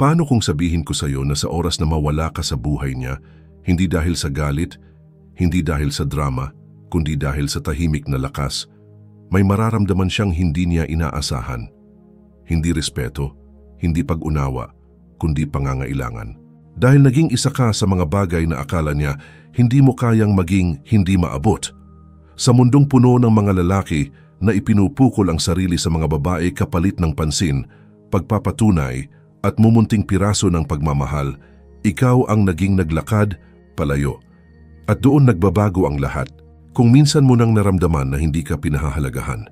Paano kung sabihin ko sa iyo na sa oras na mawala ka sa buhay niya, hindi dahil sa galit, hindi dahil sa drama, kundi dahil sa tahimik na lakas, may mararamdaman siyang hindi niya inaasahan. Hindi respeto, hindi pag-unawa, kundi pangangailangan. Dahil naging isa ka sa mga bagay na akala niya hindi mo kayang maging hindi maabot. Sa mundong puno ng mga lalaki na ipinupukol ang sarili sa mga babae kapalit ng pansin, pagpapatunay at mumunting piraso ng pagmamahal, ikaw ang naging naglakad, palayo. At doon nagbabago ang lahat. Kung minsan mo nang naramdaman na hindi ka pinahahalagahan,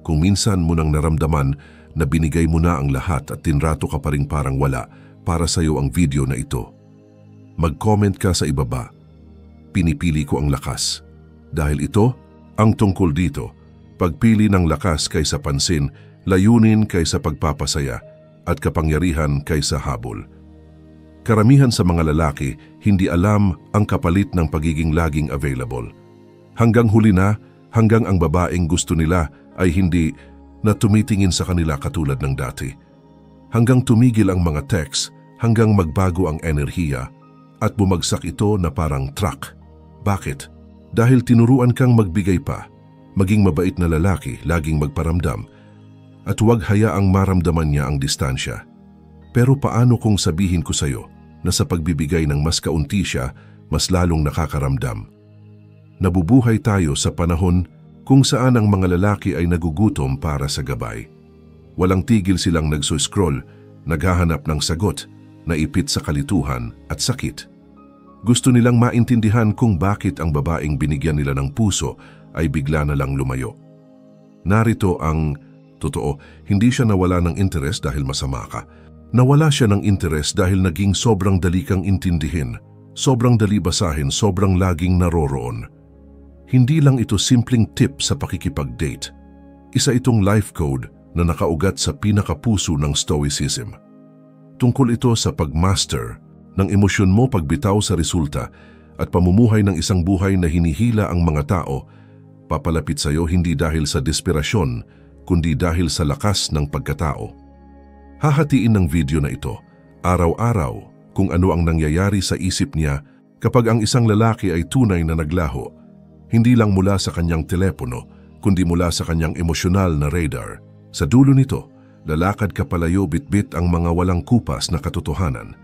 kung minsan mo nang naramdaman na binigay mo na ang lahat at tinrato ka pa rin parang wala, para sa iyo ang video na ito. Mag-comment ka sa ibaba. Pinipili ko ang lakas. Dahil ito, ang tungkol dito, pagpili ng lakas kaysa pansin, layunin kaysa pagpapasaya, at kapangyarihan kaysa habol. Karamihan sa mga lalaki, hindi alam ang kapalit ng pagiging laging available. Hanggang huli na, hanggang ang babaeng gusto nila ay hindi na tumitingin sa kanila katulad ng dati. Hanggang tumigil ang mga text, hanggang magbago ang enerhiya, at bumagsak ito na parang truck. Bakit? Dahil tinuruan kang magbigay pa, maging mabait na lalaki, laging magparamdam, at huwag hayaang maramdaman niya ang distansya. Pero paano kung sabihin ko sa iyo na sa pagbibigay ng mas kaunti siya, mas lalong nakakaramdam? Nabubuhay tayo sa panahon kung saan ang mga lalaki ay nagugutom para sa gabay. Walang tigil silang nagsuscroll, naghahanap ng sagot, naipit sa kalituhan at sakit. Gusto nilang maintindihan kung bakit ang babaeng binigyan nila ng puso ay bigla na lang lumayo. Narito ang totoo, hindi siya nawala ng interes dahil masama ka. Nawala siya ng interes dahil naging sobrang dali kang intindihin, sobrang dali basahin, sobrang laging naroroon. Hindi lang ito simpleng tip sa pakikipag-date. Isa itong life code na nakaugat sa pinakapuso ng Stoicism. Tungkol ito sa pagmaster ng emosyon mo, pagbitaw sa resulta at pamumuhay ng isang buhay na hinihila ang mga tao, papalapit sa iyo hindi dahil sa desperasyon, kundi dahil sa lakas ng pagkatao. Hahatiin ng video na ito, araw-araw, kung ano ang nangyayari sa isip niya kapag ang isang lalaki ay tunay na naglaho. Hindi lang mula sa kanyang telepono, kundi mula sa kanyang emosyonal na radar. Sa dulo nito, lalakad ka palayo bitbit ang mga walang kupas na katotohanan.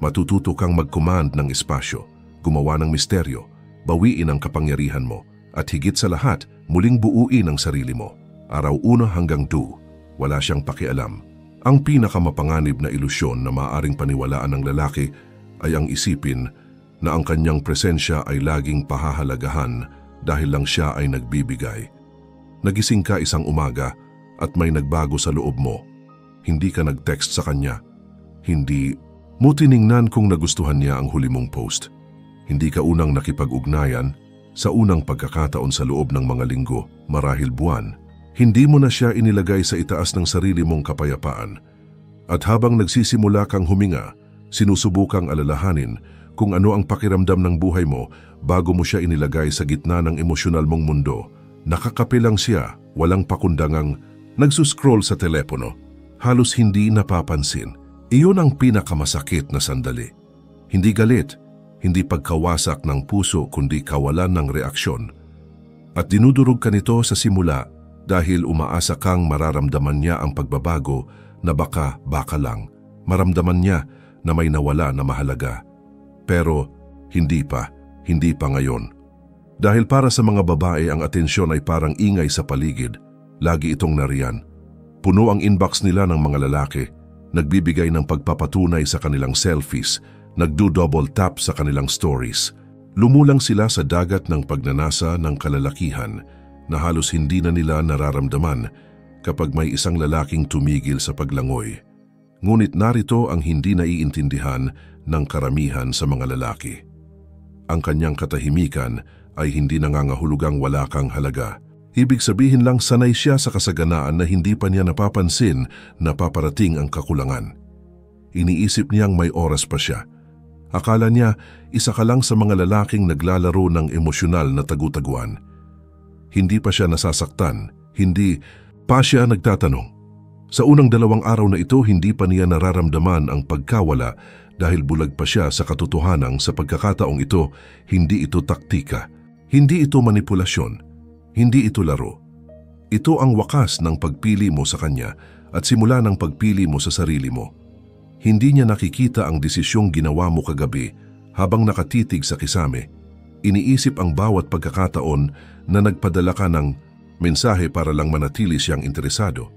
Matututo kang mag-command ng espasyo, gumawa ng misteryo, bawiin ang kapangyarihan mo, at higit sa lahat, muling buuin ang sarili mo. Araw 1 hanggang 2, wala siyang pakialam. Ang pinakamapanganib na ilusyon na maaaring paniwalaan ng lalaki ay ang isipin na ang kanyang presensya ay laging pahahalagahan dahil lang siya ay nagbibigay. Nagising ka isang umaga at may nagbago sa loob mo. Hindi ka nag-text sa kanya. Hindi mo tiningnan kung nagustuhan niya ang huli mong post. Hindi ka unang nakipag-ugnayan sa unang pagkakataon sa loob ng mga linggo, marahil buwan. Hindi mo na siya inilagay sa itaas ng sarili mong kapayapaan. At habang nagsisimula kang huminga, sinusubukang alalahanin kung ano ang pakiramdam ng buhay mo bago mo siya inilagay sa gitna ng emosyonal mong mundo. Nakakapilang siya, walang pakundangang nagsuscroll sa telepono, halos hindi napapansin. Iyon ang pinakamasakit na sandali. Hindi galit, hindi pagkawasak ng puso kundi kawalan ng reaksyon. At dinudurog ka nito sa simula dahil umaasa kang mararamdaman niya ang pagbabago na baka lang. Maramdaman niya na may nawala na mahalaga. Pero hindi pa ngayon. Dahil para sa mga babae ang atensyon ay parang ingay sa paligid, lagi itong nariyan. Puno ang inbox nila ng mga lalaki, nagbibigay ng pagpapatunay sa kanilang selfies, nagdo-double tap sa kanilang stories. Lumulang sila sa dagat ng pagnanasa ng kalalakihan na halos hindi na nila nararamdaman kapag may isang lalaking tumigil sa paglangoy. Ngunit narito ang hindi naiintindihan ng karamihan sa mga lalaki. Ang kanyang katahimikan ay hindi nangangahulugang wala kang halaga. Ibig sabihin lang sanay siya sa kasaganaan na hindi pa niya napapansin na paparating ang kakulangan. Iniisip niyang may oras pa siya. Akala niya isa ka lang sa mga lalaking naglalaro ng emosyonal na tagutaguan. Hindi pa siya nasasaktan, hindi pa siya nagtatanong, Sa unang 2 araw na ito, hindi pa niya nararamdaman ang pagkawala dahil bulag pa siya sa katotohanang sa pagkakataong ito, hindi ito taktika, hindi ito manipulasyon, hindi ito laro. Ito ang wakas ng pagpili mo sa kanya at simula ng pagpili mo sa sarili mo. Hindi niya nakikita ang desisyong ginawa mo kagabi habang nakatitig sa kisame. Iniisip ang bawat pagkakataon na nagpadala ka ng mensahe para lang manatili siyang interesado.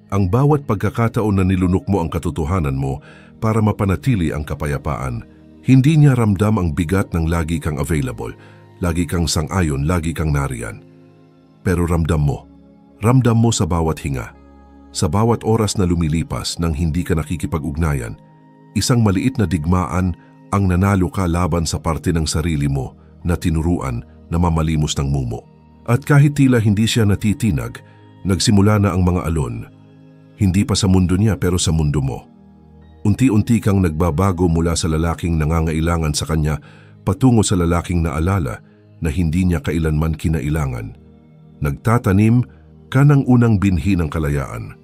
Ang bawat pagkakataon na nilunok mo ang katotohanan mo para mapanatili ang kapayapaan. Hindi niya ramdam ang bigat ng lagi kang available, lagi kang sang-ayon, lagi kang nariyan. Pero ramdam mo sa bawat hinga, sa bawat oras na lumilipas nang hindi ka nakikipag-ugnayan, isang maliit na digmaan ang nanalo ka laban sa parte ng sarili mo na tinuruan na mamalimos ng mumo. At kahit tila hindi siya natitinag, nagsimula na ang mga alon. Hindi pa sa mundo niya pero sa mundo mo. Unti-unti kang nagbabago mula sa lalaking nangangailangan sa kanya patungo sa lalaking naalala na hindi niya kailanman kinailangan. Nagtatanim ka ng unang binhi ng kalayaan.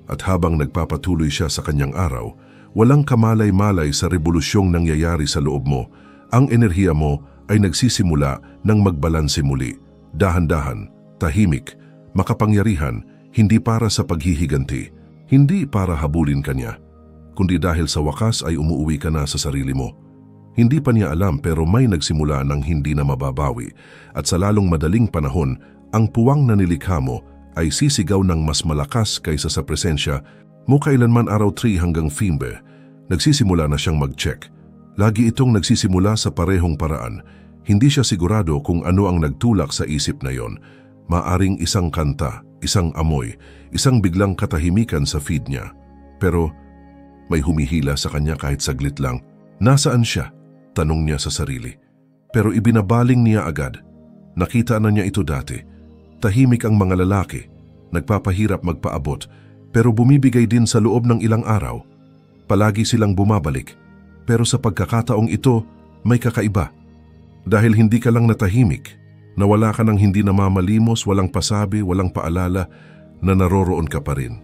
At habang nagpapatuloy siya sa kanyang araw, walang kamalay-malay sa rebolusyong nangyayari sa loob mo. Ang enerhiya mo ay nagsisimula ng magbalanse muli. Dahan-dahan, tahimik, makapangyarihan, hindi para sa paghihiganti, hindi para habulin ka niya, kundi dahil sa wakas ay umuuwi ka na sa sarili mo. Hindi pa niya alam pero may nagsimula ng hindi na mababawi at sa lalong madaling panahon, ang puwang na nilikha mo ay sisigaw ng mas malakas kaysa sa presensya mo. Kailanman araw 3 hanggang Fimbe, nagsisimula na siyang mag-check. Lagi itong nagsisimula sa parehong paraan. Hindi siya sigurado kung ano ang nagtulak sa isip na yon. Maaring isang kanta, isang amoy, isang biglang katahimikan sa feed niya. Pero may humihila sa kanya kahit saglit lang. Nasaan siya? Tanong niya sa sarili. Pero ibinabaling niya agad. Nakita na niya ito dati. Tahimik ang mga lalaki, nagpapahirap magpaabot, pero bumibigay din sa loob ng ilang araw. Palagi silang bumabalik. Pero sa pagkakataong ito, may kakaiba. Dahil hindi ka lang natahimik, nawala ka ng hindi namamalimos, walang pasabi, walang paalala, na naroroon ka pa rin.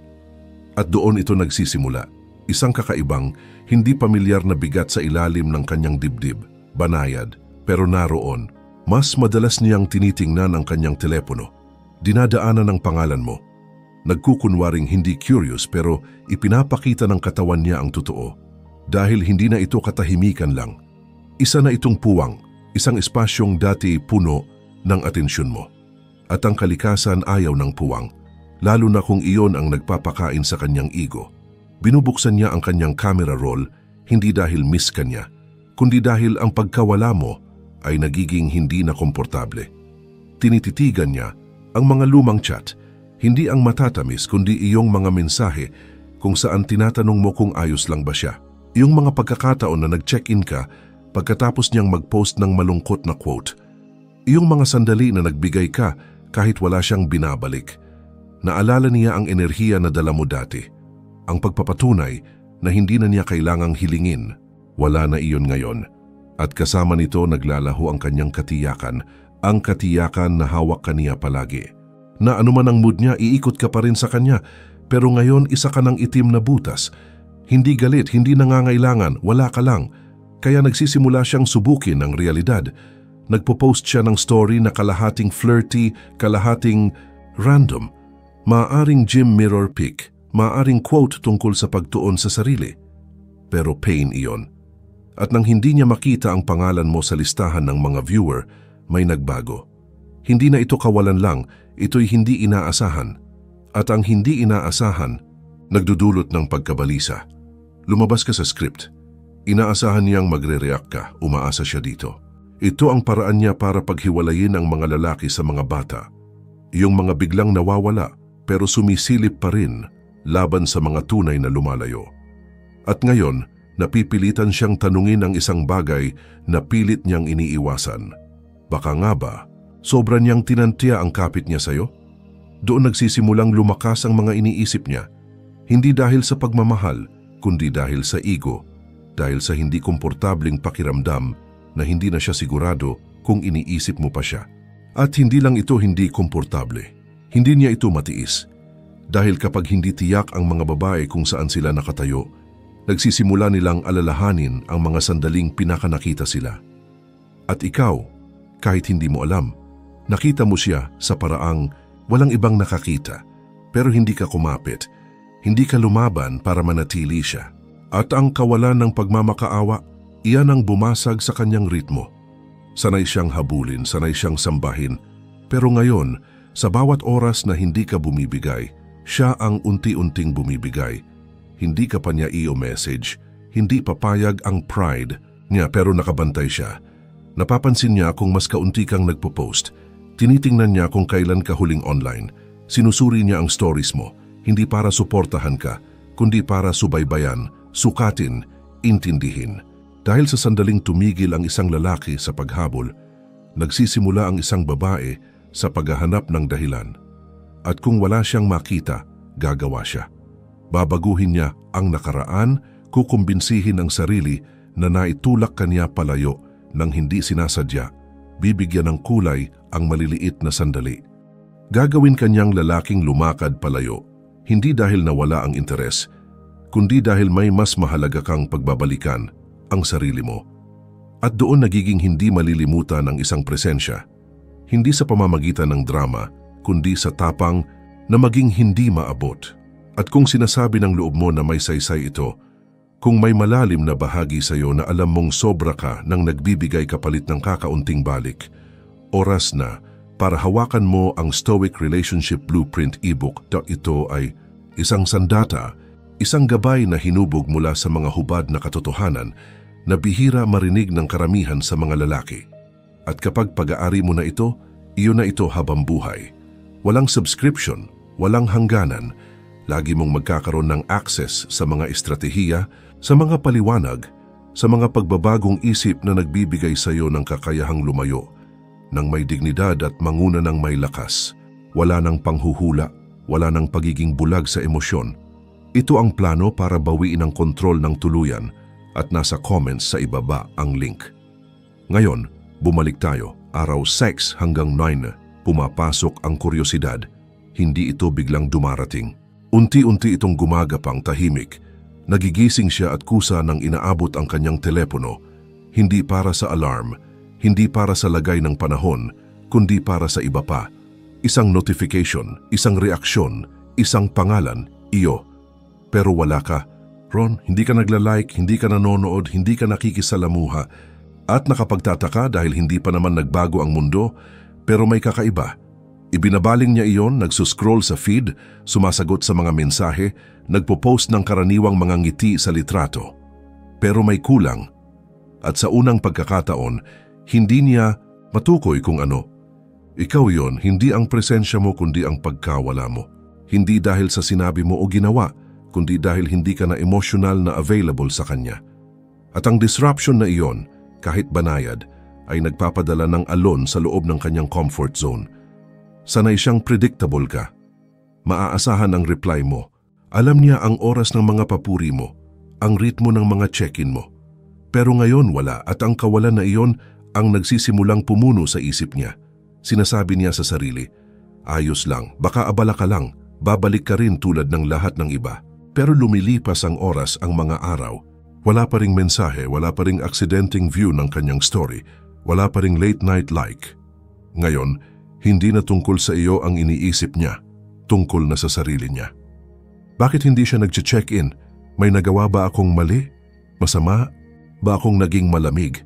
At doon ito nagsisimula. Isang kakaibang, hindi pamilyar na bigat sa ilalim ng kanyang dibdib, banayad, pero naroon. Mas madalas niyang tinitingnan ang kanyang telepono. Dinadaanan ng pangalan mo. Nagkukunwaring hindi curious pero ipinapakita ng katawan niya ang totoo. Dahil hindi na ito katahimikan lang. Isa na itong puwang, isang espasyong dati puno ng atensyon mo. At ang kalikasan ayaw ng puwang, lalo na kung iyon ang nagpapakain sa kanyang ego. Binubuksan niya ang kanyang camera roll, hindi dahil miss ka niya, kundi dahil ang pagkawala mo ay nagiging hindi na komportable. Tinititigan niya ang mga lumang chat, hindi ang matatamis kundi iyong mga mensahe kung saan tinatanong mo kung ayos lang ba siya. Iyong mga pagkakataon na nag-check-in ka pagkatapos niyang mag-post ng malungkot na quote. Iyong mga sandali na nagbigay ka kahit wala siyang binabalik. Naalala niya ang enerhiya na dala mo dati. Ang pagpapatunay na hindi na niya kailangang hilingin. Wala na iyon ngayon. At kasama nito naglalaho ang kanyang katiyakan, ang katiyakan na hawak ka niya palagi. Na anuman ang mood niya, iikot ka pa rin sa kanya, pero ngayon isa ka ng itim na butas. Hindi galit, hindi nangangailangan, wala ka lang. Kaya nagsisimula siyang subukin ang realidad. Nagpo-post siya ng story na kalahating flirty, kalahating random. Maaaring gym mirror pic, maaaring quote tungkol sa pagtuon sa sarili. Pero pain iyon. At nang hindi niya makita ang pangalan mo sa listahan ng mga viewer, may nagbago. Hindi na ito kawalan lang, ito'y hindi inaasahan. At ang hindi inaasahan, nagdudulot ng pagkabalisa. Lumabas ka sa script. Inaasahan niyang magre-react ka, umaasa siya dito. Ito ang paraan niya para paghiwalayin ang mga lalaki sa mga bata. Yung mga biglang nawawala pero sumisilip pa rin laban sa mga tunay na lumalayo. At ngayon, napipilitan siyang tanungin ang isang bagay na pilit niyang iniiwasan. Baka nga ba, sobra niyang tinantya ang kapit niya sa'yo? Doon nagsisimulang lumakas ang mga iniisip niya. Hindi dahil sa pagmamahal, kundi dahil sa ego. Dahil sa hindi komportabling pakiramdam na hindi na siya sigurado kung iniisip mo pa siya. At hindi lang ito hindi komportable. Hindi niya ito matiis. Dahil kapag hindi tiyak ang mga babae kung saan sila nakatayo, nagsisimula nilang alalahanin ang mga sandaling pinakanakita sila. At ikaw, kahit hindi mo alam, nakita mo siya sa paraang walang ibang nakakita, pero hindi ka kumapit, hindi ka lumaban para manatili siya. At ang kawalan ng pagmamakaawa, iyan ang bumasag sa kanyang ritmo. Sanay siyang habulin, sanay siyang sambahin, pero ngayon, sa bawat oras na hindi ka bumibigay, siya ang unti-unting bumibigay. Hindi ka pa niya i-message, hindi papayag ang pride niya pero nakabantay siya. Napapansin niya kung mas kaunti kang nagpo-post. Tinitingnan niya kung kailan ka huling online. Sinusuri niya ang stories mo, hindi para suportahan ka, kundi para subaybayan, sukatin, intindihin. Dahil sa sandaling tumigil ang isang lalaki sa paghabol, nagsisimula ang isang babae sa paghahanap ng dahilan. At kung wala siyang makita, gagawa siya. Babaguhin niya ang nakaraan, kukumbinsihin ang sarili na naitulak kanya palayo nang hindi sinasadya. Bibigyan ng kulay ang maliliit na sandali. Gagawin kanyang lalaking lumakad palayo, hindi dahil nawala ang interes, kundi dahil may mas mahalaga kang pagbabalikan, ang sarili mo. At doon nagiging hindi malilimutan ang isang presensya, hindi sa pamamagitan ng drama, kundi sa tapang na maging hindi maabot. At kung sinasabi ng loob mo na may saysay ito, kung may malalim na bahagi sa iyo na alam mong sobra ka nang nagbibigay kapalit ng kakaunting balik, oras na para hawakan mo ang Stoic Relationship Blueprint ebook. Ito ay isang sandata, isang gabay na hinubog mula sa mga hubad na katotohanan na bihira marinig ng karamihan sa mga lalaki. At kapag pag-aari mo na ito, iyon na ito habang buhay. Walang subscription, walang hangganan. Lagi mong magkakaroon ng access sa mga estratehiya, sa mga paliwanag, sa mga pagbabagong isip na nagbibigay sa iyo ng kakayahang lumayo, ng may dignidad at manguna ng may lakas. Wala ng panghuhula, wala ng pagiging bulag sa emosyon. Ito ang plano para bawiin ang kontrol ng tuluyan at nasa comments sa ibaba ang link. Ngayon, bumalik tayo. Araw 6 hanggang 9, pumapasok ang kuryosidad. Hindi ito biglang dumarating. Unti-unti itong gumagapang tahimik. Nagigising siya at kusa nang inaabot ang kanyang telepono. Hindi para sa alarm, hindi para sa lagay ng panahon, kundi para sa iba pa. Isang notification, isang reaksyon, isang pangalan, iyo. Pero wala ka. Ron, hindi ka nagla-like, hindi ka nanonood, hindi ka nakikisalamuha. At nakapagtataka dahil hindi pa naman nagbago ang mundo, pero may kakaiba. Ibinabaling niya iyon, nagsuscroll sa feed, sumasagot sa mga mensahe, nagpo-post ng karaniwang mga ngiti sa litrato. Pero may kulang. At sa unang pagkakataon, hindi niya matukoy kung ano. Ikaw yon, hindi ang presensya mo kundi ang pagkawala mo. Hindi dahil sa sinabi mo o ginawa, kundi dahil hindi ka na emosyonal na available sa kanya. At ang disruption na iyon, kahit banayad, ay nagpapadala ng alon sa loob ng kanyang comfort zone. Sanay siyang predictable ka. Maaasahan ang reply mo. Alam niya ang oras ng mga papuri mo, ang ritmo ng mga check-in mo. Pero ngayon wala at ang kawalan na iyon ang nagsisimulang pumuno sa isip niya. Sinasabi niya sa sarili, ayos lang, baka abala ka lang, babalik ka rin tulad ng lahat ng iba. Pero lumilipas ang oras, ang mga araw. Wala pa ring mensahe, wala pa ring aksidenteng view ng kanyang story, wala pa ring late night like. Ngayon, hindi na tungkol sa iyo ang iniisip niya, tungkol na sa sarili niya. Bakit hindi siya nag-check-in? May nagawa ba akong mali? Masama? Ba akong naging malamig?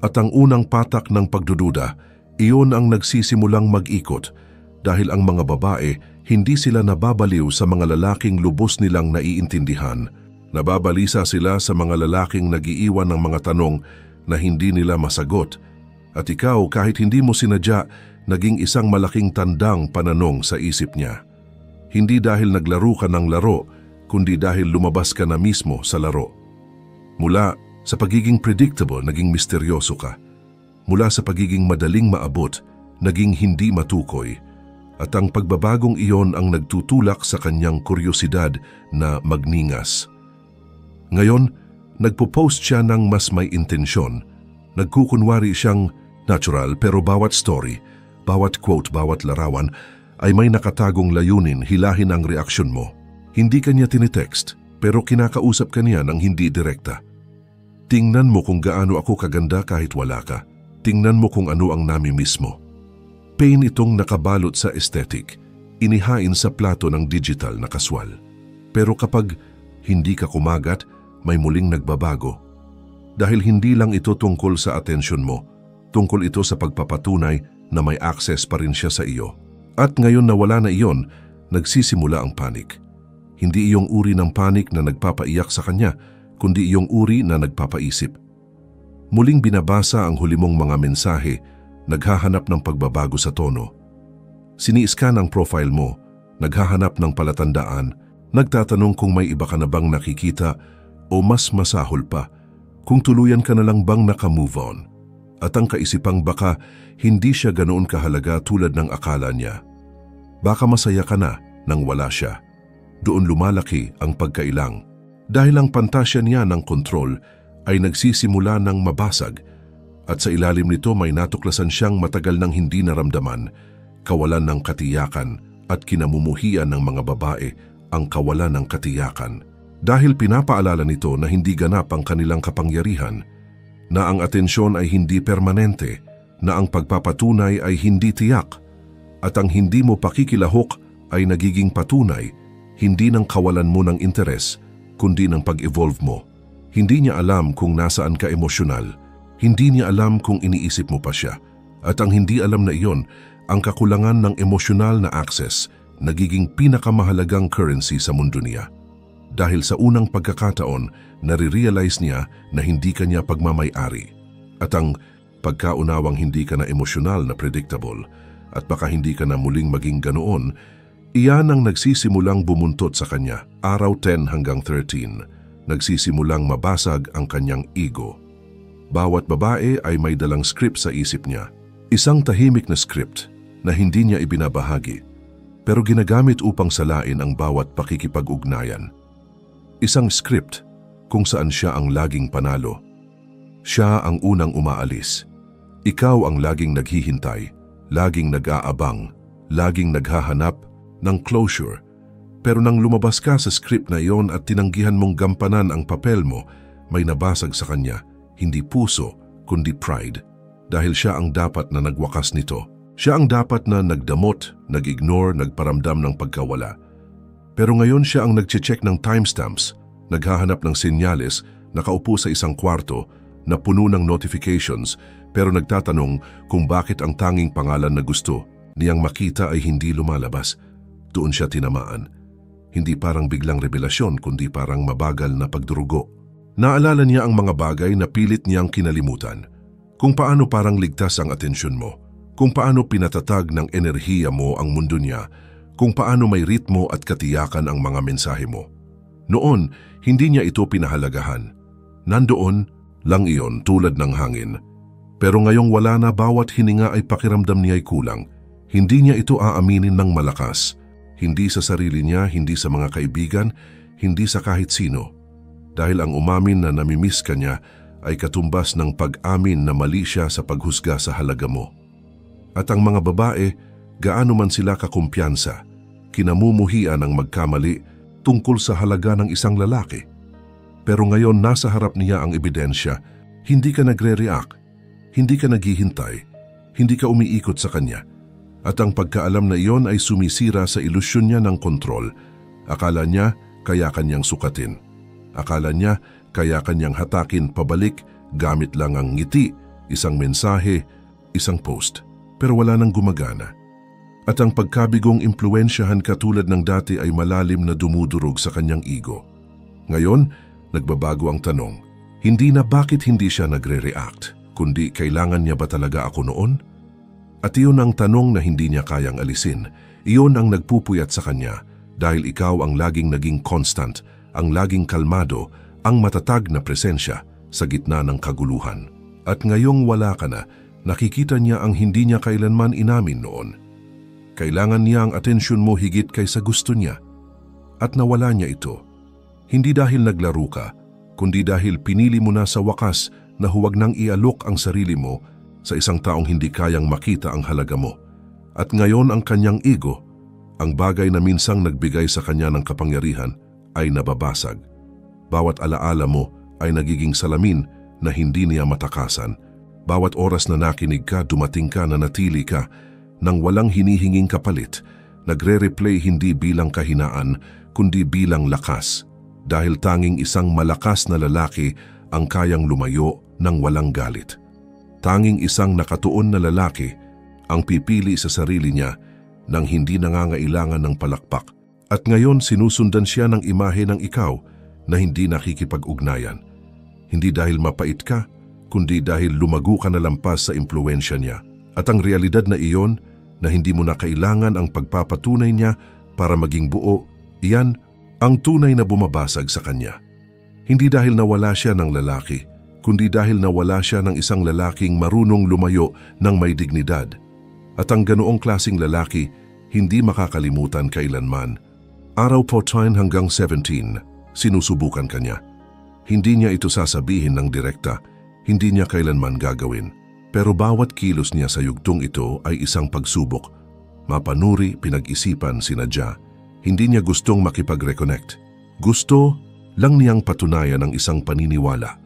At ang unang patak ng pagdududa, iyon ang nagsisimulang mag-ikot dahil ang mga babae hindi sila nababaliw sa mga lalaking lubos nilang naiintindihan. Nababalisa sila sa mga lalaking nag-iiwan ng mga tanong na hindi nila masagot. At ikaw, kahit hindi mo sinadya, naging isang malaking tandang pananong sa isip niya. Hindi dahil naglaro ka ng laro, kundi dahil lumabas ka na mismo sa laro. Mula sa pagiging predictable, naging misteryoso ka. Mula sa pagiging madaling maabot, naging hindi matukoy. At ang pagbabagong iyon ang nagtutulak sa kanyang kuryosidad na magningas. Ngayon, nagpo-post siya ng mas may intensyon. Nagkukunwari siyang natural pero bawat story, bawat quote, bawat larawan ay may nakatagong layunin hilahin ang reaksyon mo. Hindi kanya tinitext, pero kinakausap kanya ng hindi direkta. Tingnan mo kung gaano ako kaganda kahit wala ka. Tingnan mo kung ano ang namimiss mo. Pain itong nakabalot sa aesthetic, inihain sa plato ng digital na kaswal. Pero kapag hindi ka kumagat, may muling nagbabago. Dahil hindi lang ito tungkol sa atensyon mo, tungkol ito sa pagpapatunay na may access pa rin siya sa iyo. At ngayon na wala na iyon, nagsisimula ang panik. Hindi iyong uri ng panik na nagpapaiyak sa kanya, kundi iyong uri na nagpapaisip. Muling binabasa ang huli mong mga mensahe, naghahanap ng pagbabago sa tono. Sini-scan ang profile mo, naghahanap ng palatandaan, nagtatanong kung may iba ka na bang nakikita o mas masahol pa, kung tuluyan ka na lang bang naka-move on. At ang kaisipang baka hindi siya ganoon kahalaga tulad ng akala niya. Baka masaya ka na nang wala siya. Doon lumalaki ang pagkailang. Dahil ang pantasya niya ng kontrol ay nagsisimula ng mabasag at sa ilalim nito may natuklasan siyang matagal nang hindi naramdaman, kawalan ng katiyakan at kinamumuhian ng mga babae ang kawalan ng katiyakan. Dahil pinapaalala nito na hindi ganap ang kanilang kapangyarihan, na ang atensyon ay hindi permanente, na ang pagpapatunay ay hindi tiyak, at ang hindi mo pakikilahok ay nagiging patunay, hindi ng kawalan mo ng interes, kundi ng pag-evolve mo. Hindi niya alam kung nasaan ka emosyonal, hindi niya alam kung iniisip mo pa siya, at ang hindi alam na iyon, ang kakulangan ng emosyonal na access, nagiging pinakamahalagang currency sa mundo niya. Dahil sa unang pagkakataon, nare-realize niya na hindi kanya pagmamay-ari. At ang pagkaunawang hindi ka na emosyonal na predictable at baka hindi ka na muling maging ganoon, iyan ang nagsisimulang bumuntot sa kanya. Araw 10 hanggang 13, nagsisimulang mabasag ang kanyang ego. Bawat babae ay may dalang script sa isip niya. Isang tahimik na script na hindi niya ibinabahagi, pero ginagamit upang salain ang bawat pakikipag-ugnayan. Isang script kung saan siya ang laging panalo. Siya ang unang umaalis. Ikaw ang laging naghihintay, laging nag-aabang, laging naghahanap ng closure. Pero nang lumabas ka sa script na iyon at tinanggihan mong gampanan ang papel mo, may nabasag sa kanya, hindi puso, kundi pride. Dahil siya ang dapat na nagwakas nito. Siya ang dapat na nagdamot, nag-ignore, nagparamdam ng pagkawala. Pero ngayon siya ang nagche-check ng timestamps, naghahanap ng senyales, nakaupo sa isang kwarto na puno ng notifications pero nagtatanong kung bakit ang tanging pangalan na gusto niyang makita ay hindi lumalabas. Doon siya tinamaan. Hindi parang biglang revelasyon kundi parang mabagal na pagdurugo. Naalala niya ang mga bagay na pilit niyang kinalimutan. Kung paano parang ligtas ang atensyon mo, kung paano pinatatag ng enerhiya mo ang mundo niya, kung paano may ritmo at katiyakan ang mga mensahe mo. Noon, hindi niya ito pinahalagahan. Nandoon lang iyon tulad ng hangin. Pero ngayong wala na, bawat hininga ay pakiramdam niya ay kulang. Hindi niya ito aaminin ng malakas. Hindi sa sarili niya, hindi sa mga kaibigan, hindi sa kahit sino. Dahil ang umamin na namimiss ka niya ay katumbas ng pag-amin na mali siya sa paghusga sa halaga mo. At ang mga babae, gaano man sila kakumpiyansa, kinamumuhian ang magkamali tungkol sa halaga ng isang lalaki. Pero ngayon nasa harap niya ang ebidensya, hindi ka nagre-react, hindi ka naghihintay, hindi ka umiikot sa kanya. At ang pagkaalam na iyon ay sumisira sa ilusyon niya ng kontrol. Akala niya kaya kanyang sukatin. Akala niya kaya kanyang hatakin pabalik gamit lang ang ngiti, isang mensahe, isang post. Pero wala nang gumagana. At ang pagkabigong impluwensyahan katulad ng dati ay malalim na dumudurog sa kanyang ego. Ngayon, nagbabago ang tanong. Hindi na bakit hindi siya nagre-react, kundi kailangan niya ba talaga ako noon? At iyon ang tanong na hindi niya kayang alisin. Iyon ang nagpupuyat sa kanya dahil ikaw ang laging naging constant, ang laging kalmado, ang matatag na presensya sa gitna ng kaguluhan. At ngayong wala ka na, nakikita niya ang hindi niya kailanman inamin noon. Kailangan niya ang atensyon mo higit kaysa gusto niya. At nawala niya ito. Hindi dahil naglaro ka, kundi dahil pinili mo na sa wakas na huwag nang ialok ang sarili mo sa isang taong hindi kayang makita ang halaga mo. At ngayon ang kanyang ego, Ang bagay na minsang nagbigay sa kanya ng kapangyarihan ay nababasag. Bawat alaala mo ay nagiging salamin na hindi niya matakasan. Bawat oras na nakinig ka, dumating ka, nanatili ka, nang walang hinihinging kapalit, nagre-replay hindi bilang kahinaan, kundi bilang lakas. Dahil tanging isang malakas na lalaki ang kayang lumayo ng walang galit. Tanging isang nakatuon na lalaki ang pipili sa sarili niya nang hindi nangangailangan ng palakpak. At ngayon sinusundan siya ng imahe ng ikaw na hindi nakikipag-ugnayan. Hindi dahil mapait ka, kundi dahil lumago ka na lampas sa impluwensya niya. At ang realidad na iyon na hindi mo na kailangan ang pagpapatunay niya para maging buo, iyan ang tunay na bumabasag sa kanya. Hindi dahil nawala siya ng lalaki, kundi dahil nawala siya ng isang lalaking marunong lumayo ng may dignidad. At ang ganoong klasing lalaki, hindi makakalimutan kailanman. Araw 14 hanggang 17, sinusubukan ka niya. Hindi niya ito sasabihin ng direkta, hindi niya kailanman gagawin. Pero bawat kilos niya sa yugtong ito ay isang pagsubok. Mapanuri, pinag-isipan, sinadya. Hindi niya gustong makipag-reconnect. Gusto lang niyang patunayan ang isang paniniwala.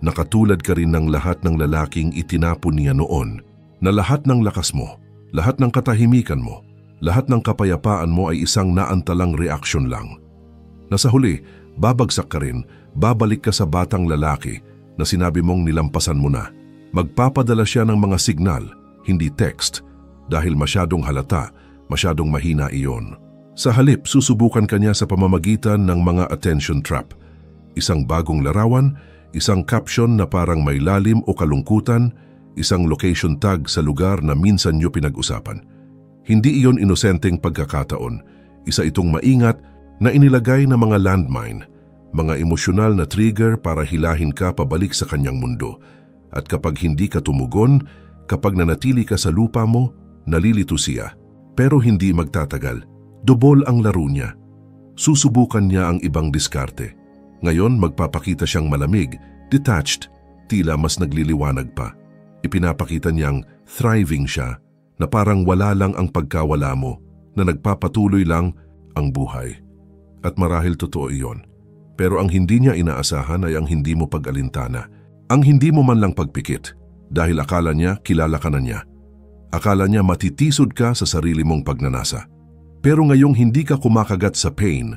Nakatulad ka rin ng lahat ng lalaking itinapon niya noon, na lahat ng lakas mo, lahat ng katahimikan mo, lahat ng kapayapaan mo ay isang naantalang reaksyon lang. Na sa huli, babagsak ka rin, babalik ka sa batang lalaki na sinabi mong nilampasan mo na. Magpapadala siya ng mga signal, hindi text, dahil masyadong halata, masyadong mahina iyon. Sa halip, susubukan ka niya sa pamamagitan ng mga attention trap. Isang bagong larawan, isang caption na parang may lalim o kalungkutan, isang location tag sa lugar na minsan niyo pinag-usapan. Hindi iyon inosenteng pagkakataon. Isa itong maingat na inilagay na mga landmine, mga emosyonal na trigger para hilahin ka pabalik sa kanyang mundo. At kapag hindi ka tumugon, kapag nanatili ka sa lupa mo, nalilito siya. Pero hindi magtatagal. Dobol ang laro niya. Susubukan niya ang ibang diskarte. Ngayon magpapakita siyang malamig, detached, tila mas nagliliwanag pa. Ipinapakita niyang thriving siya, na parang wala lang ang pagkawala mo, na nagpapatuloy lang ang buhay. At marahil totoo iyon. Pero ang hindi niya inaasahan ay ang hindi mo pag-alintana. Ang hindi mo man lang pagpikit, dahil akala niya kilala ka na niya. Akala niya matitisod ka sa sarili mong pagnanasa. Pero ngayong hindi ka kumakagat sa pain,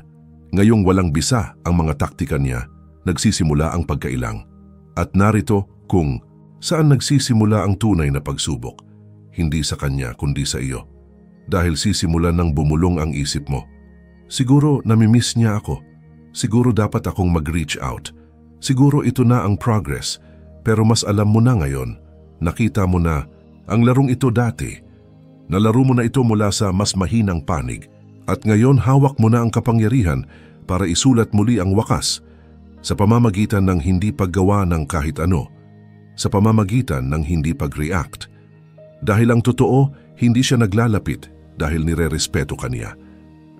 ngayong walang bisa ang mga taktika niya, nagsisimula ang pagkailang. At narito kung saan nagsisimula ang tunay na pagsubok. Hindi sa kanya kundi sa iyo. Dahil sisimulan ng bumulong ang isip mo. Siguro namimiss niya ako. Siguro dapat akong mag-reach out. Siguro ito na ang progress. Pero mas alam mo na ngayon, nakita mo na ang larong ito dati. Nalaro mo na ito mula sa mas mahinang panig. At ngayon hawak mo na ang kapangyarihan para isulat muli ang wakas sa pamamagitan ng hindi paggawa ng kahit ano, sa pamamagitan ng hindi pag-react. Dahil ang totoo, hindi siya naglalapit dahil nire-respeto ka niya.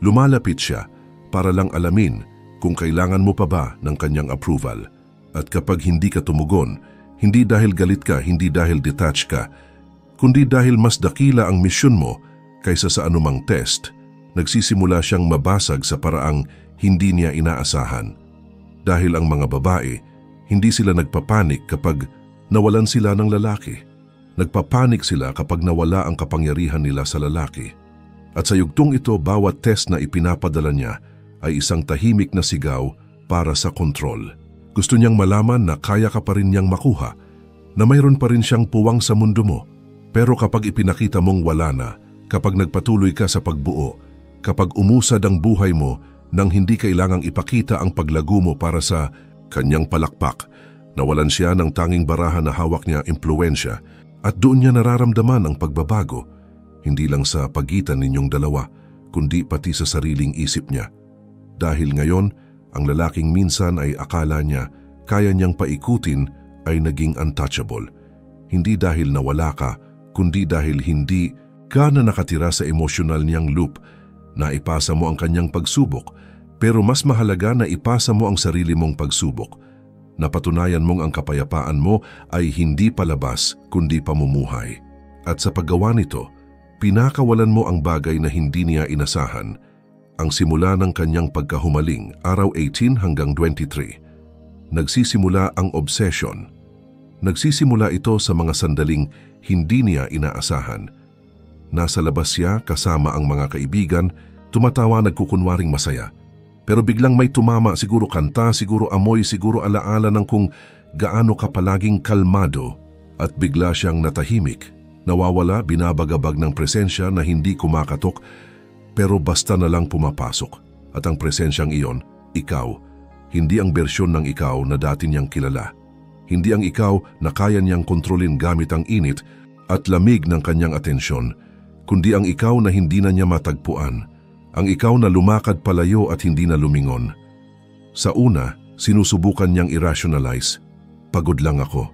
Lumalapit siya para lang alamin kung kailangan mo pa ba ng kanyang approval. At kapag hindi ka tumugon, hindi dahil galit ka, hindi dahil detached ka, kundi dahil mas dakila ang misyon mo kaysa sa anumang test, nagsisimula siyang mabasag sa paraang hindi niya inaasahan. Dahil ang mga babae, hindi sila nagpapanik kapag nawalan sila ng lalaki. Nagpapanik sila kapag nawala ang kapangyarihan nila sa lalaki. At sa yugtong ito, bawat test na ipinapadala niya ay isang tahimik na sigaw para sa kontrol. Gusto niyang malaman na kaya ka pa rin niyang makuha, na mayroon pa rin siyang puwang sa mundo mo. Pero kapag ipinakita mong wala na, kapag nagpatuloy ka sa pagbuo, kapag umusad ang buhay mo nang hindi kailangang ipakita ang paglago mo para sa kanyang palakpak, nawalan siya ng tanging barahan na hawak niya impluwensya. At doon niya nararamdaman ang pagbabago, hindi lang sa pagitan ninyong dalawa, kundi pati sa sariling isip niya. Dahil ngayon, ang lalaking minsan ay akala niya kaya niyang paikutin ay naging untouchable. Hindi dahil nawala ka, kundi dahil hindi ka na nakatira sa emosyonal niyang loop. Naipasa mo ang kanyang pagsubok, pero mas mahalaga na ipasa mo ang sarili mong pagsubok. Napatunayan mong ang kapayapaan mo ay hindi palabas kundi pamumuhay. At sa paggawa nito, Pinakawalan mo ang bagay na hindi niya inasahan, ang simula ng kanyang pagkahumaling, araw 18 hanggang 23. Nagsisimula ang obsession. Nagsisimula ito sa mga sandaling hindi niya inaasahan. Nasa labas siya kasama ang mga kaibigan, tumatawa, nagkukunwaring masaya. Pero biglang may tumama, siguro kanta, siguro amoy, siguro alaala ng kung gaano ka palaging kalmado, at bigla siyang natahimik. Nawawala, binabagabag ng presensya na hindi kumakatok, pero basta na lang pumapasok. At ang presensyang iyon, ikaw, hindi ang bersyon ng ikaw na dati niyang kilala. Hindi ang ikaw na kaya niyang kontrolin gamit ang init at lamig ng kanyang atensyon, kundi ang ikaw na hindi na niya matagpuan, ang ikaw na lumakad palayo at hindi na lumingon. Sa una, sinusubukan niyang i-rationalize. Pagod lang ako.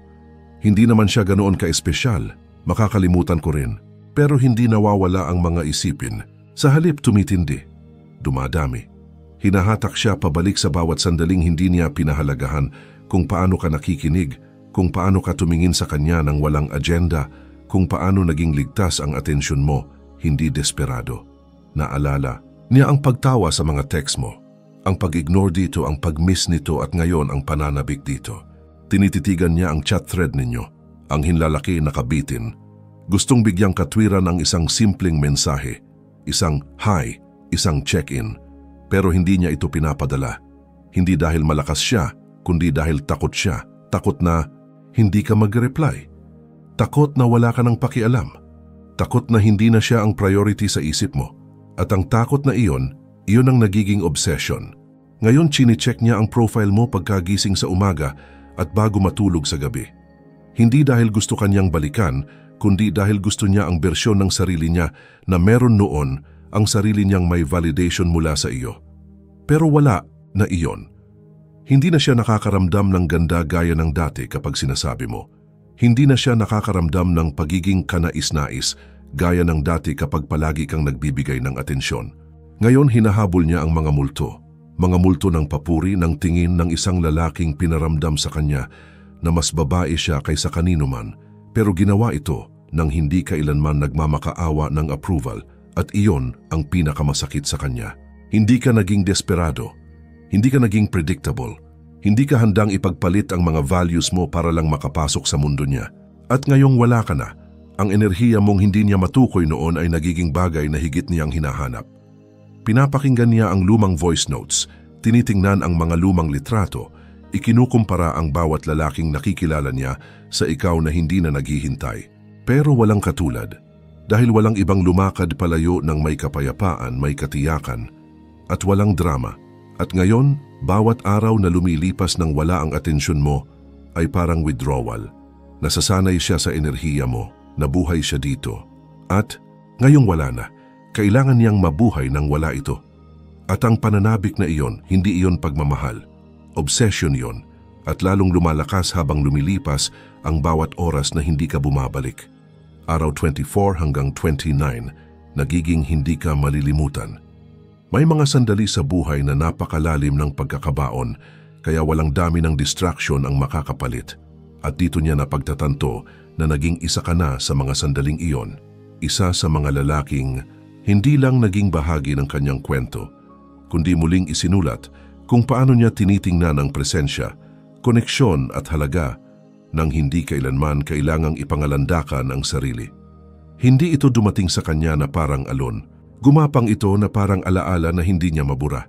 Hindi naman siya ganoon ka-espesyal. Makakalimutan ko rin. Pero hindi nawawala ang mga isipin. Sa halip tumitindi. Dumadami. Hinahatak siya pabalik sa bawat sandaling hindi niya pinahalagahan, kung paano ka nakikinig, kung paano ka tumingin sa kanya ng walang agenda, kung paano naging ligtas ang atensyon mo, hindi desperado. Naalala niya ang pagtawa sa mga text mo, ang pag-ignore dito, ang pag-miss nito at ngayon ang pananabik dito. Tinititigan niya ang chat thread ninyo, ang hinlalaki na kabitin. Gustong bigyang katwiran ang isang simpleng mensahe, isang hi, isang check-in, pero hindi niya ito pinapadala. Hindi dahil malakas siya, kundi dahil takot siya. Takot na hindi ka mag-reply. Takot na wala ka ng pakialam. Takot na hindi na siya ang priority sa isip mo. At ang takot na iyon ang nagiging obsession. Ngayon chine-check niya ang profile mo pagkagising sa umaga at bago matulog sa gabi. Hindi dahil gusto kanyang balikan, kundi dahil gusto niya ang bersyon ng sarili niya na meron noon, ang sarili niyang may validation mula sa iyo. Pero wala na iyon. Hindi na siya nakakaramdam ng ganda gaya ng dati kapag sinasabi mo. Hindi na siya nakakaramdam ng pagiging kanais-nais gaya ng dati kapag palagi kang nagbibigay ng atensyon. Ngayon hinahabol niya ang mga multo. Mga multo ng papuri, ng tingin ng isang lalaking pinaramdam sa kanya na mas babae siya kaysa kanino man, pero ginawa ito nang hindi kailanman nagmamakaawa ng approval, at iyon ang pinakamasakit sa kanya. Hindi ka naging desperado, hindi ka naging predictable, hindi ka handang ipagpalit ang mga values mo para lang makapasok sa mundo niya. At ngayong wala ka na, ang enerhiya mong hindi niya matukoy noon ay nagiging bagay na higit niyang hinahanap. Pinapakinggan niya ang lumang voice notes, tinitingnan ang mga lumang litrato, ikinukumpara ang bawat lalaking nakikilala niya sa ikaw na hindi na naghihintay. Pero walang katulad, dahil walang ibang lumakad palayo ng may kapayapaan, may katiyakan, at walang drama. At ngayon, bawat araw na lumilipas nang wala ang atensyon mo ay parang withdrawal. Nasasanay siya sa enerhiya mo, nabuhay siya dito. At ngayong wala na, kailangan niyang mabuhay nang wala ito. At ang pananabik na iyon, hindi iyon pagmamahal. Obsession iyon, at lalong lumalakas habang lumilipas ang bawat oras na hindi ka bumabalik. Araw 24 hanggang 29, nagiging hindi ka malilimutan. May mga sandali sa buhay na napakalalim ng pagkakabaon, kaya walang dami ng distraction ang makakapalit. At dito niya napagtatanto na naging isa ka na sa mga sandaling iyon. Isa sa mga lalaking hindi lang naging bahagi ng kanyang kwento, kundi muling isinulat kung paano niya tinitingnan ang presensya, koneksyon at halaga nang hindi kailanman kailangang ipangalandakan ang sarili. Hindi ito dumating sa kanya na parang alon. Gumapang ito na parang alaala na hindi niya mabura.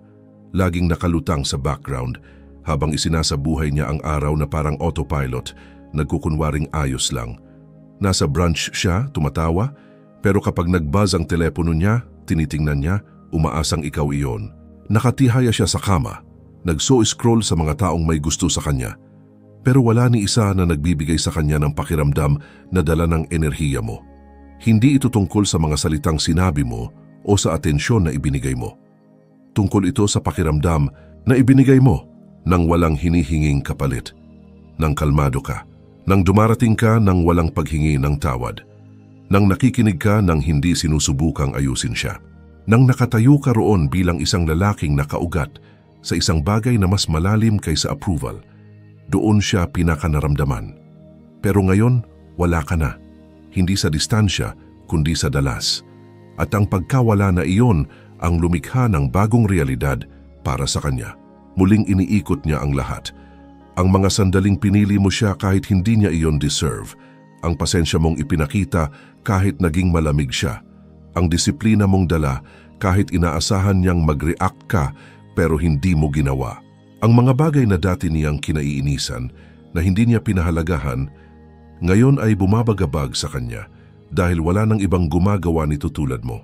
Laging nakalutang sa background habang isinasabuhay niya ang araw na parang autopilot, nagkukunwaring ayos lang. Nasa brunch siya, tumatawa, pero kapag nag-buzz ang telepono niya, tinitingnan niya, umaasang ikaw iyon. Nakatihaya siya sa kama, nagso-scroll sa mga taong may gusto sa kanya. Pero wala ni isa na nagbibigay sa kanya ng pakiramdam na dala ng enerhiya mo. Hindi ito tungkol sa mga salitang sinabi mo o sa atensyon na ibinigay mo. Tungkol ito sa pakiramdam na ibinigay mo nang walang hinihinging kapalit. Nang kalmado ka, nang dumarating ka nang walang paghingi ng tawad. Nang nakikinig ka nang hindi sinusubukang ayusin siya. Nang nakatayo ka roon bilang isang lalaking nakaugat sa isang bagay na mas malalim kaysa approval, doon siya pinakanaramdaman. Pero ngayon, wala ka na. Hindi sa distansya, kundi sa dalas. At ang pagkawala na iyon ang lumikha ng bagong realidad para sa kanya. Muling iniikot niya ang lahat. Ang mga sandaling pinili mo siya kahit hindi niya iyon deserve. Ang pasensya mong ipinakita kahit naging malamig siya. Ang disiplina mong dala kahit inaasahan niyang mag-react ka pero hindi mo ginawa. Ang mga bagay na dati niyang kinaiinisan na hindi niya pinahalagahan, ngayon ay bumabagabag sa kanya dahil wala nang ibang gumagawa nito tulad mo.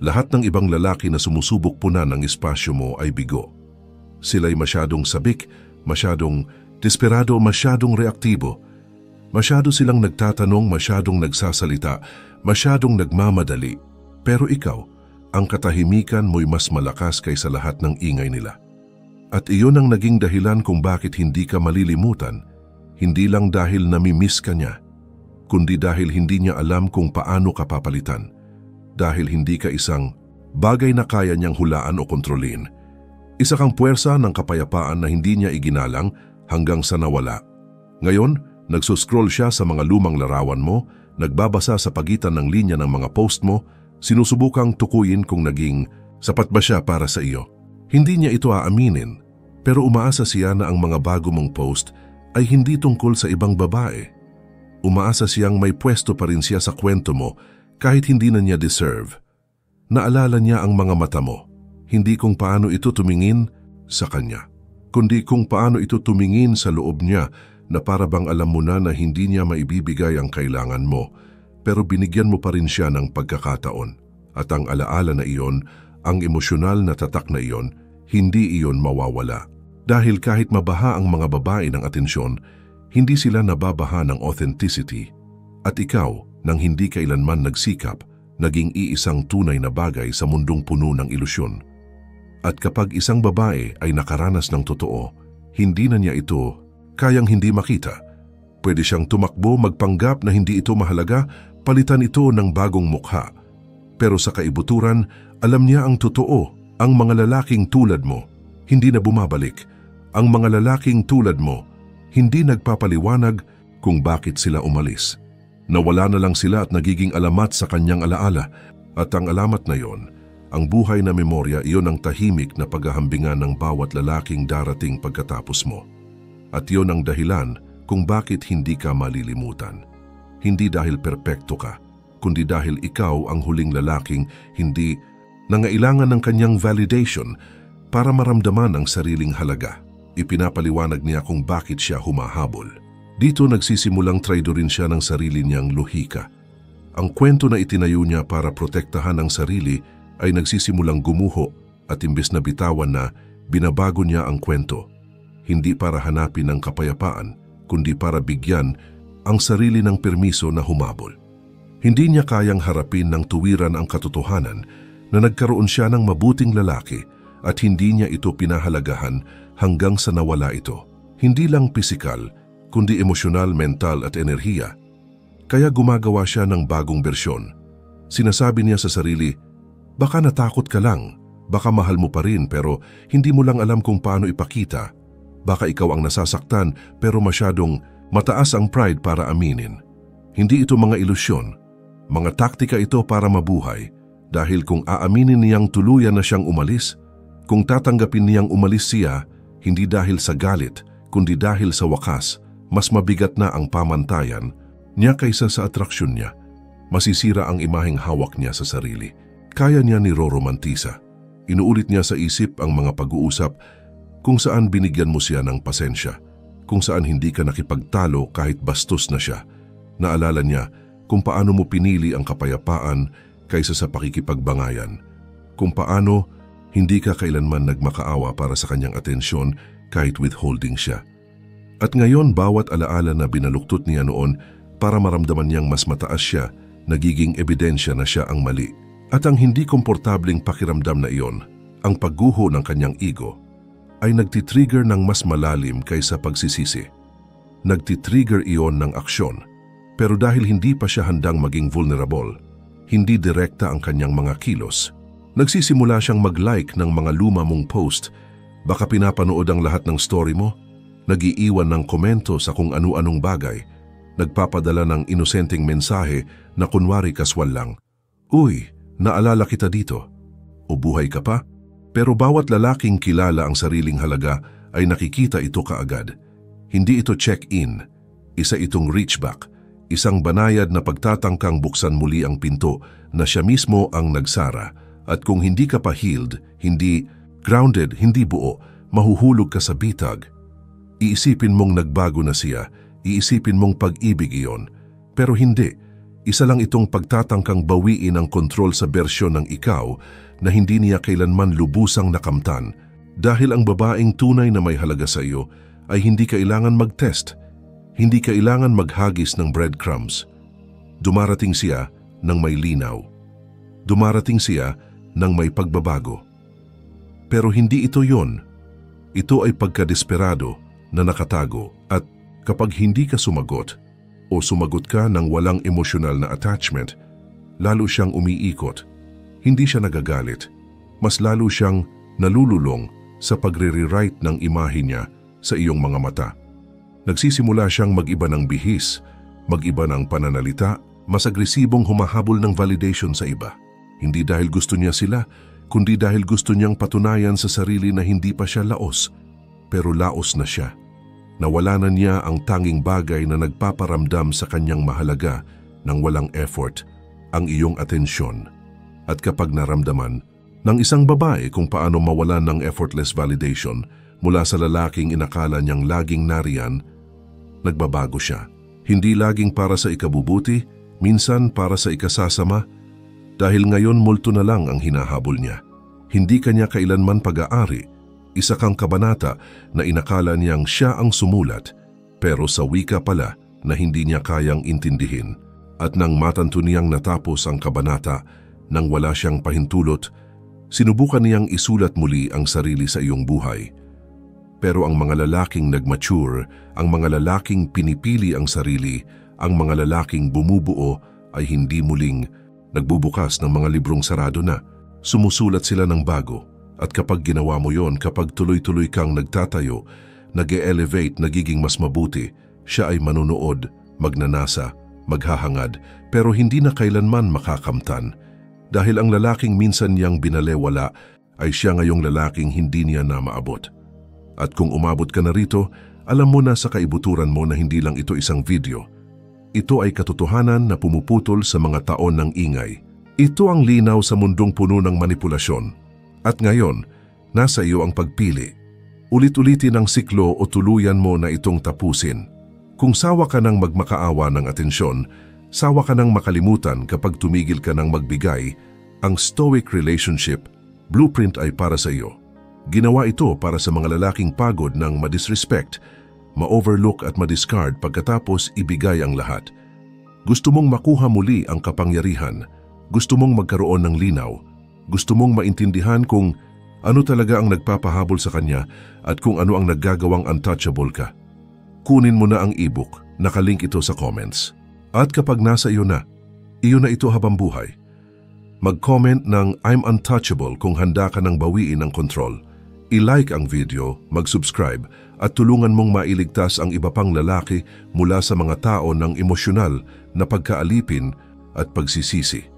Lahat ng ibang lalaki na sumusubok punan ng espasyo mo ay bigo. Sila'y masyadong sabik, masyadong desperado, masyadong reaktibo. Masyado silang nagtatanong, masyadong nagsasalita, masyadong nagmamadali. Pero ikaw, ang katahimikan mo'y mas malakas kaysa lahat ng ingay nila. At iyon ang naging dahilan kung bakit hindi ka malilimutan, hindi lang dahil namimiss ka niya, kundi dahil hindi niya alam kung paano ka papalitan. Dahil hindi ka isang bagay na kaya niyang hulaan o kontrolin. Isa kang puwersa ng kapayapaan na hindi niya iginalang hanggang sa nawala. Ngayon, nagsuscroll siya sa mga lumang larawan mo, nagbabasa sa pagitan ng linya ng mga post mo, sinusubukang tukuyin kung naging sapat ba siya para sa iyo. Hindi niya ito aaminin, pero umaasa siya na ang mga bago mong post ay hindi tungkol sa ibang babae. Umaasa siyang may pwesto pa rin siya sa kwento mo kahit hindi na niya deserve. Naalala niya ang mga mata mo, hindi kung paano ito tumingin sa kanya, kundi kung paano ito tumingin sa loob niya na para bang alam mo na hindi niya maibibigay ang kailangan mo, pero binigyan mo pa rin siya ng pagkakataon. At ang alaala na iyon, ang emosyonal na tatak na iyon, hindi iyon mawawala. Dahil kahit mabaha ang mga babae ng atensyon, hindi sila nababaha ng authenticity. At ikaw, nang hindi kailanman nagsikap, naging iisang tunay na bagay sa mundong puno ng ilusyon. At kapag isang babae ay nakaranas ng totoo, hindi na niya ito kayang hindi makita. Pwede siyang tumakbo, magpanggap na hindi ito mahalaga, palitan ito ng bagong mukha. Pero sa kaibuturan, alam niya ang totoo. Ang mga lalaking tulad mo, hindi na bumabalik. Ang mga lalaking tulad mo, hindi nagpapaliwanag kung bakit sila umalis. Nawala na lang sila at nagiging alamat sa kanyang alaala. At ang alamat na yon, ang buhay na memorya, iyon ang tahimik na paghahambingan ng bawat lalaking darating pagkatapos mo. At iyon ang dahilan kung bakit hindi ka malilimutan. Hindi dahil perpekto ka, kundi dahil ikaw ang huling lalaking hindi nangailangan ng kanyang validation para maramdaman ang sariling halaga. Ipinapaliwanag niya kung bakit siya humahabol. Dito nagsisimulang traidorin siya ng sarili niyang lohika. Ang kwento na itinayo niya para protektahan ang sarili ay nagsisimulang gumuho at imbes na bitawan na, binabago niya ang kwento. Hindi para hanapin ang kapayapaan, kundi para bigyan ang sarili ng permiso na humabol. Hindi niya kayang harapin ng tuwiran ang katotohanan na nagkaroon siya ng mabuting lalaki at hindi niya ito pinahalagahan hanggang sa nawala ito. Hindi lang pisikal, kundi emosyonal, mental at enerhiya. Kaya gumagawa siya ng bagong bersyon. Sinasabi niya sa sarili, baka natakot ka lang, baka mahal mo pa rin pero hindi mo lang alam kung paano ipakita. Baka ikaw ang nasasaktan pero masyadong mataas ang pride para aminin. Hindi ito mga ilusyon. Mga taktika ito para mabuhay. Dahil kung aaminin niyang tuluyan na siyang umalis, kung tatanggapin niyang umalis siya, hindi dahil sa galit, kundi dahil sa wakas, mas mabigat na ang pamantayan niya kaysa sa atraksyon niya. Masisira ang imaheng hawak niya sa sarili. Kaya niya niroromantisa. Inuulit niya sa isip ang mga pag-uusap kung saan binigyan mo siya ng pasensya, kung saan hindi ka nakipagtalo kahit bastos na siya. Naalala niya kung paano mo pinili ang kapayapaan kaysa sa pakikipagbangayan, kung paano hindi ka kailanman nagmakaawa para sa kanyang atensyon kahit withholding siya. At ngayon bawat alaala na binaluktot niya noon para maramdaman niyang mas mataas siya, nagiging ebidensya na siya ang mali. At ang hindi komportabling pakiramdam na iyon, ang pagguho ng kanyang ego, ay nagtitrigger ng mas malalim kaysa pagsisisi. Nagtitrigger iyon ng aksyon, pero dahil hindi pa siya handang maging vulnerable, hindi direkta ang kanyang mga kilos. Nagsisimula siyang mag-like ng mga luma mong post, baka pinapanood ang lahat ng story mo, nag-iiwan ng komento sa kung anu-anong bagay, nagpapadala ng inosenteng mensahe na kunwari kaswal lang. Uy, naalala kita dito. O buhay ka pa? Pero bawat lalaking kilala ang sariling halaga ay nakikita ito kaagad. Hindi ito check-in, isa itong reach back, isang banayad na pagtatangkang buksan muli ang pinto na siya mismo ang nagsara. At kung hindi ka pa healed, hindi grounded, hindi buo, mahuhulog ka sa bitag. Iisipin mong nagbago na siya, iisipin mong pag-ibig iyon. Pero hindi, isa lang itong pagtatangkang bawiin ang kontrol sa bersyon ng ikaw na hindi niya kailanman lubusang nakamtan. Dahil ang babaeng tunay na may halaga sa iyo ay hindi kailangan mag-test, hindi kailangan maghagis ng breadcrumbs. Dumarating siya nang may linaw. Dumarating siya nang may pagbabago. Pero hindi ito yon. Ito ay pagkadesperado na nakatago at kapag hindi ka sumagot o sumagot ka ng walang emosyonal na attachment, lalo siyang umiikot. Hindi siya nagagalit. Mas lalo siyang nalululong sa pagre-rewrite ng imahe niya sa iyong mga mata. Nagsisimula siyang mag-iba ng bihis, mag-iba ng pananalita, mas agresibong humahabol ng validation sa iba. Hindi dahil gusto niya sila, kundi dahil gusto niyang patunayan sa sarili na hindi pa siya laos. Pero laos na siya. Nawala na niya ang tanging bagay na nagpaparamdam sa kanyang mahalaga ng walang effort, ang iyong atensyon. At kapag naramdaman ng isang babae kung paano mawalan ng effortless validation mula sa lalaking inakala niyang laging nariyan, nagbabago siya. Hindi laging para sa ikabubuti, minsan para sa ikasasama, dahil ngayon multo na lang ang hinahabol niya. Hindi kanya kailanman pag-aari, isa kang kabanata na inakala niyang siya ang sumulat, pero sa wika pala na hindi niya kayang intindihin. At nang matanto niyang natapos ang kabanata, nang wala siyang pahintulot, sinubukan niyang isulat muli ang sarili sa iyong buhay. Pero ang mga lalaking nagmature, ang mga lalaking pinipili ang sarili, ang mga lalaking bumubuo ay hindi muling nagbubukas ng mga librong sarado na. Sumusulat sila ng bago. At kapag ginawa mo yon, kapag tuloy-tuloy kang nagtatayo, nag-e-elevate, nagiging mas mabuti, siya ay manunood, magnanasa, maghahangad, pero hindi na kailanman makakamtan. Dahil ang lalaking minsan niyang binalewala ay siya ngayong lalaking hindi niya na maabot. At kung umabot ka na rito, alam mo na sa kaibuturan mo na hindi lang ito isang video. Ito ay katotohanan na pumuputol sa mga taon ng ingay. Ito ang linaw sa mundong puno ng manipulasyon. At ngayon, nasa iyo ang pagpili. Ulit-ulitin ang siklo o tuluyan mo na itong tapusin. Kung sawa ka ng magmakaawa ng atensyon, sawa ka ng makalimutan kapag tumigil ka ng magbigay, ang stoic relationship blueprint ay para sa iyo. Ginawa ito para sa mga lalaking pagod ng madisrespect, ma-overlook at ma-discard pagkatapos ibigay ang lahat. Gusto mong makuha muli ang kapangyarihan, gusto mong magkaroon ng linaw, gusto mong maintindihan kung ano talaga ang nagpapahabol sa kanya at kung ano ang naggagawang untouchable ka. Kunin mo na ang ebook, nakalink ito sa comments. At kapag nasa iyo na ito habang buhay. Mag-comment ng I'm untouchable kung handa ka ng bawiin ang control. I-like ang video, mag-subscribe at tulungan mong mailigtas ang iba pang lalaki mula sa mga tao ng emosyonal na pagkaalipin at pagsisisi.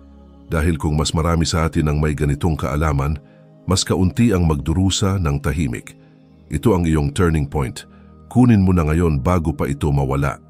Dahil kung mas marami sa atin ang may ganitong kaalaman, mas kaunti ang magdurusa ng tahimik. Ito ang iyong turning point. Kunin mo na ngayon bago pa ito mawala.